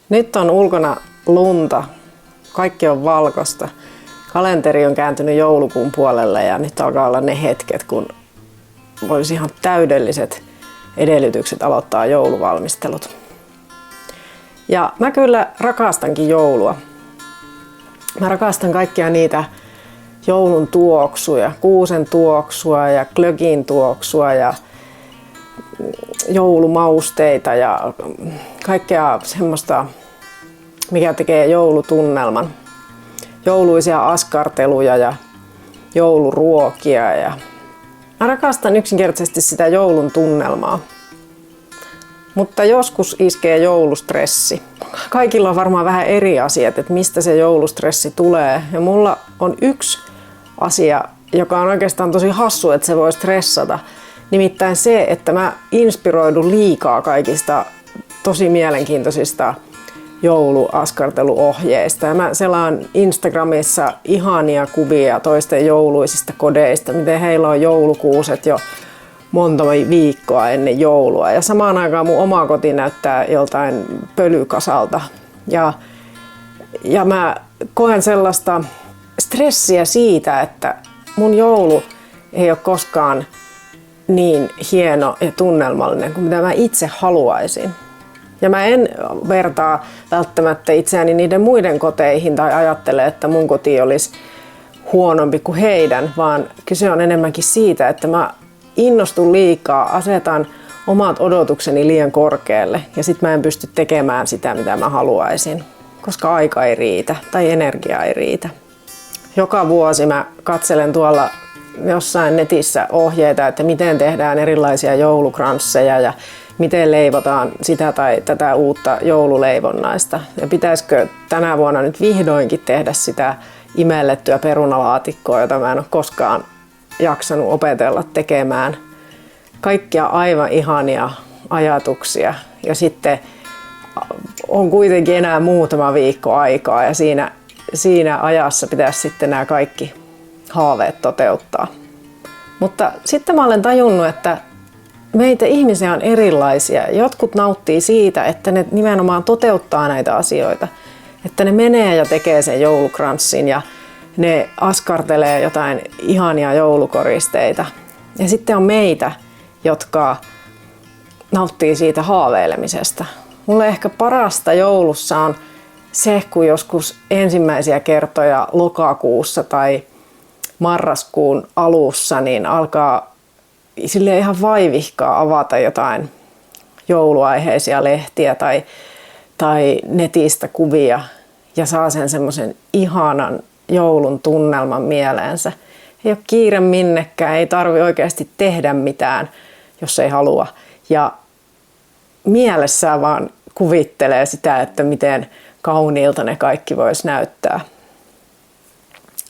Nyt on ulkona lunta, kaikki on valkoista. Kalenteri on kääntynyt joulukuun puolelle ja nyt alkaa olla ne hetket, kun olisi ihan täydelliset edellytykset aloittaa jouluvalmistelut. Ja mä kyllä rakastankin joulua. Mä rakastan kaikkia niitä joulun tuoksuja, kuusen tuoksua ja glögin tuoksua ja joulumausteita ja kaikkea semmoista, mikä tekee joulutunnelman. Jouluisia askarteluja ja jouluruokia. Ja mä rakastan yksinkertaisesti sitä joulun tunnelmaa. Mutta joskus iskee joulustressi. Kaikilla on varmaan vähän eri asiat, että mistä se joulustressi tulee. Ja mulla on yksi asia, joka on oikeastaan tosi hassu, että se voi stressata. Nimittäin se, että mä inspiroidun liikaa kaikista tosi mielenkiintoisista jouluaskarteluohjeista. Ja mä selaan Instagramissa ihania kuvia toisten jouluisista kodeista, miten heillä on joulukuuset jo monta viikkoa ennen joulua. Ja samaan aikaan mun oma koti näyttää joltain pölykasalta. Ja mä koen sellaista stressiä siitä, että mun joulu ei ole koskaan niin hieno ja tunnelmallinen kuin mitä mä itse haluaisin. Ja mä en vertaa välttämättä itseäni niiden muiden koteihin tai ajattele, että mun koti olisi huonompi kuin heidän, vaan kyse on enemmänkin siitä, että mä innostun liikaa, asetan omat odotukseni liian korkealle ja sit mä en pysty tekemään sitä, mitä mä haluaisin, koska aika ei riitä tai energia ei riitä. Joka vuosi mä katselen tuolla jossain netissä ohjeita, että miten tehdään erilaisia joulukransseja ja miten leivotaan sitä tai tätä uutta joululeivonnaista. Ja pitäisikö tänä vuonna nyt vihdoinkin tehdä sitä imellettyä perunalaatikkoa, jota mä en ole koskaan jaksanut opetella tekemään. Kaikkia aivan ihania ajatuksia. Ja sitten on kuitenkin enää muutama viikko aikaa ja siinä ajassa pitäisi sitten nämä kaikki haaveet toteuttaa. Mutta sitten mä olen tajunnut, että meitä ihmisiä on erilaisia. Jotkut nauttii siitä, että ne nimenomaan toteuttaa näitä asioita. Että ne menee ja tekee sen joulukranssin ja ne askartelee jotain ihania joulukoristeita. Ja sitten on meitä, jotka nauttii siitä haaveilemisesta. Mulle ehkä parasta joulussa on se, kun joskus ensimmäisiä kertoja lokakuussa tai marraskuun alussa niin alkaa sille ihan vaivihkaa avata jotain jouluaiheisia lehtiä tai netistä kuvia ja saa sen semmoisen ihanan joulun tunnelman mieleensä. Ei ole kiire minnekään, ei tarvi oikeasti tehdä mitään, jos ei halua. Ja mielessään vaan kuvittelee sitä, että miten kauniilta ne kaikki vois näyttää.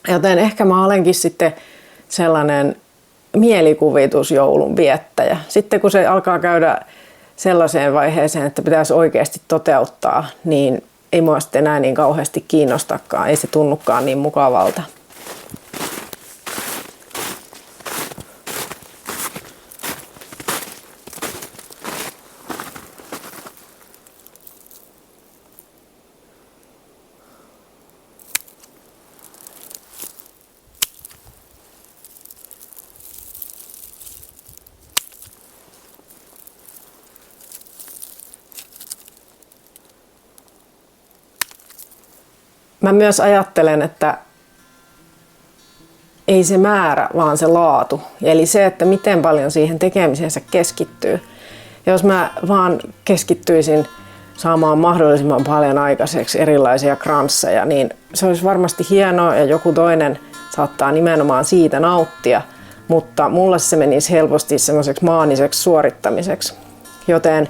Joten ehkä mä olenkin sitten sellainen mielikuvitusjoulun viettäjä. Sitten kun se alkaa käydä sellaiseen vaiheeseen, että pitäisi oikeasti toteuttaa, niin ei mua sitten enää niin kauheasti kiinnostakaan. Ei se tunnukaan niin mukavalta. Mä myös ajattelen, että ei se määrä, vaan se laatu. Eli se, että miten paljon siihen tekemisensä keskittyy. Jos mä vaan keskittyisin saamaan mahdollisimman paljon aikaiseksi erilaisia kransseja, niin se olisi varmasti hienoa ja joku toinen saattaa nimenomaan siitä nauttia. Mutta mulle se menisi helposti semmoiseksi maaniseksi suorittamiseksi. Joten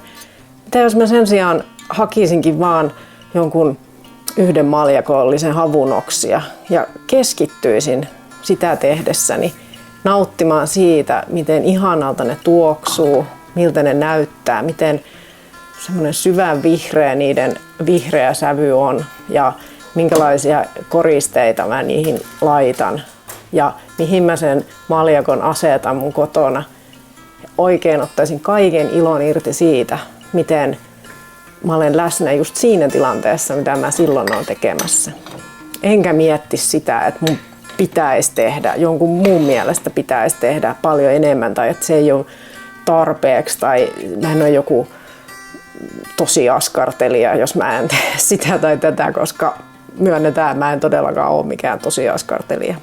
mitä jos mä sen sijaan hakisinkin vaan jonkun yhden maljakollisen havunoksia ja keskittyisin sitä tehdessäni nauttimaan siitä, miten ihanalta ne tuoksuu, miltä ne näyttää, miten semmoinen syvän vihreä niiden vihreä sävy on ja minkälaisia koristeita mä niihin laitan ja mihin mä sen maljakon asetan mun kotona. Oikein ottaisin kaiken ilon irti siitä, miten mä olen läsnä just siinä tilanteessa, mitä mä silloin olen tekemässä. Enkä mietti sitä, että mun pitäisi tehdä, jonkun muun mielestä pitäisi tehdä paljon enemmän tai että se ei ole tarpeeksi tai mä en ole joku tosi askartelija, jos mä en tee sitä tai tätä, koska myönnetään, mä en todellakaan ole mikään tosi askartelija.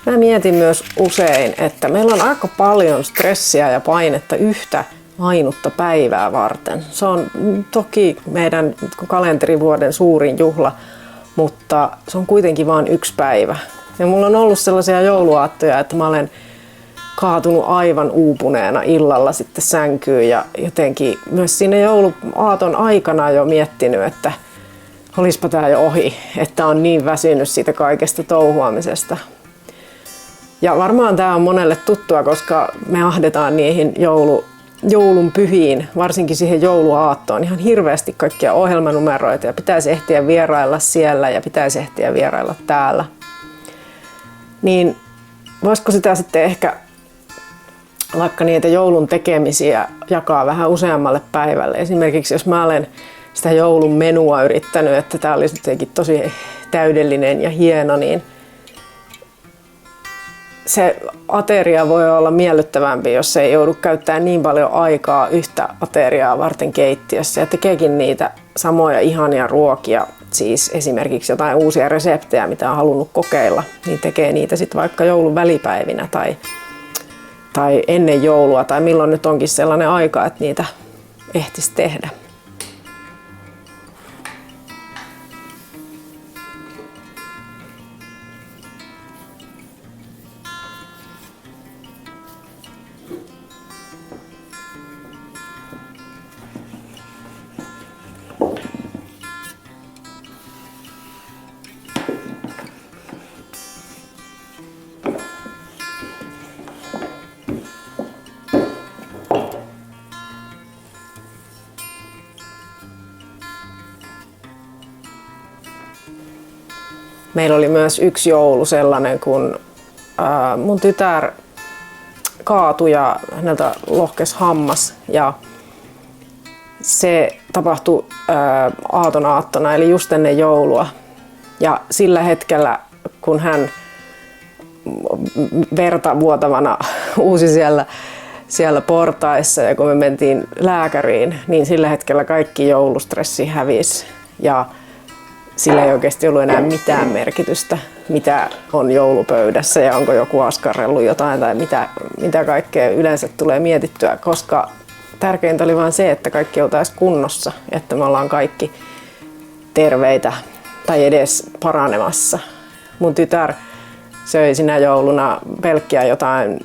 Mä mietin myös usein, että meillä on aika paljon stressiä ja painetta yhtä ainutta päivää varten. Se on toki meidän kalenterivuoden suurin juhla, mutta se on kuitenkin vain yksi päivä. Ja mulla on ollut sellaisia jouluaattoja, että mä olen kaatunut aivan uupuneena illalla sitten sänkyyn ja jotenkin myös siinä jouluaaton aikana jo miettinyt, että olispa tää jo ohi, että on niin väsynyt siitä kaikesta touhuamisesta. Ja varmaan tää on monelle tuttua, koska me ahdetaan niihin joulun pyhiin, varsinkin siihen jouluaattoon, ihan hirveästi kaikkia ohjelmanumeroita ja pitäisi ehtiä vierailla siellä ja pitäisi ehtiä vierailla täällä. Niin voisiko sitä sitten ehkä vaikka niitä joulun tekemisiä jakaa vähän useammalle päivälle. Esimerkiksi jos mä olen sitä joulun menua yrittänyt, että tää olisi jotenkin tosi täydellinen ja hieno, niin se ateria voi olla miellyttävämpi, jos ei joudu käyttämään niin paljon aikaa yhtä ateriaa varten keittiössä ja tekeekin niitä samoja ihania ruokia, siis esimerkiksi jotain uusia reseptejä, mitä on halunnut kokeilla, niin tekee niitä sitten vaikka joulun välipäivinä tai ennen joulua tai milloin nyt onkin sellainen aika, että niitä ehtisi tehdä. Meillä oli myös yksi joulu sellainen, kun mun tytär kaatui ja häneltä lohkesi hammas ja se tapahtui aattona eli just ennen joulua. Ja sillä hetkellä, kun hän verta vuotavana uusi siellä portaissa ja kun me mentiin lääkäriin, niin sillä hetkellä kaikki joulustressi hävisi ja sillä ei oikeasti ollut enää mitään merkitystä, mitä on joulupöydässä ja onko joku askarrellut jotain tai mitä kaikkea yleensä tulee mietittyä, koska tärkeintä oli vain se, että kaikki oltaisiin kunnossa, että me ollaan kaikki terveitä tai edes paranemassa. Mun tytär söi sinä jouluna pelkkiä jotain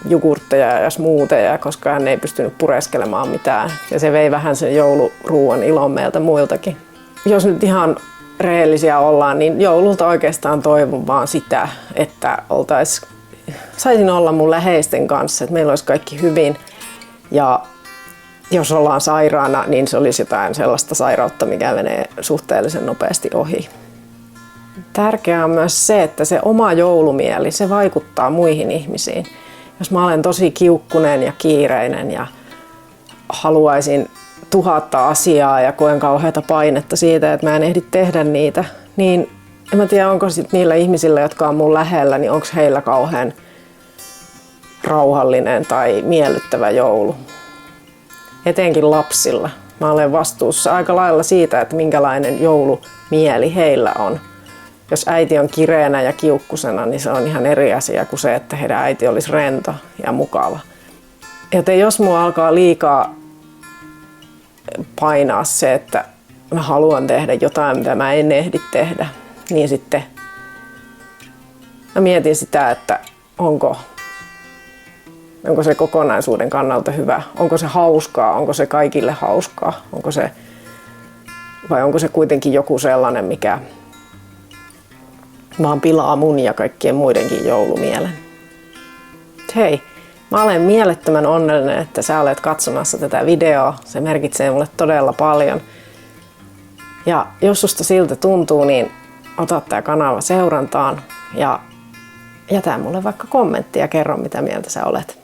jogurtteja ja smoothieja, koska hän ei pystynyt pureskelemaan mitään ja se vei vähän sen jouluruuan ilon meiltä muiltakin. Jos nyt ihan rehellisiä ollaan, niin joululta oikeastaan toivon vaan sitä, että saisin olla mun läheisten kanssa, että meillä olisi kaikki hyvin ja jos ollaan sairaana, niin se olisi jotain sellaista sairautta, mikä menee suhteellisen nopeasti ohi. Tärkeää on myös se, että se oma joulumieli, se vaikuttaa muihin ihmisiin. Jos mä olen tosi kiukkunen ja kiireinen ja haluaisin 1000 asiaa ja koen kauheata painetta siitä, että mä en ehdi tehdä niitä, niin en mä tiedä, onko sit niillä ihmisillä, jotka on mun lähellä, niin onko heillä kauhean rauhallinen tai miellyttävä joulu. Etenkin lapsilla. Mä olen vastuussa aika lailla siitä, että minkälainen joulumieli heillä on. Jos äiti on kireänä ja kiukkusena, niin se on ihan eri asia kuin se, että heidän äiti olisi rento ja mukava. Joten jos mua alkaa liikaa painaa se, että mä haluan tehdä jotain, mitä mä en ehdi tehdä, niin sitten mä mietin sitä, että onko se kokonaisuuden kannalta hyvä, onko se hauskaa, onko se kaikille hauskaa, vai onko se kuitenkin joku sellainen, mikä vaan pilaa mun ja kaikkien muidenkin joulumielen. Hei, mä olen mielettömän onnellinen, että sä olet katsomassa tätä videoa. Se merkitsee mulle todella paljon. Ja jos susta siltä tuntuu, niin ota tää kanava seurantaan ja jätä mulle vaikka kommentti ja kerro, mitä mieltä sä olet.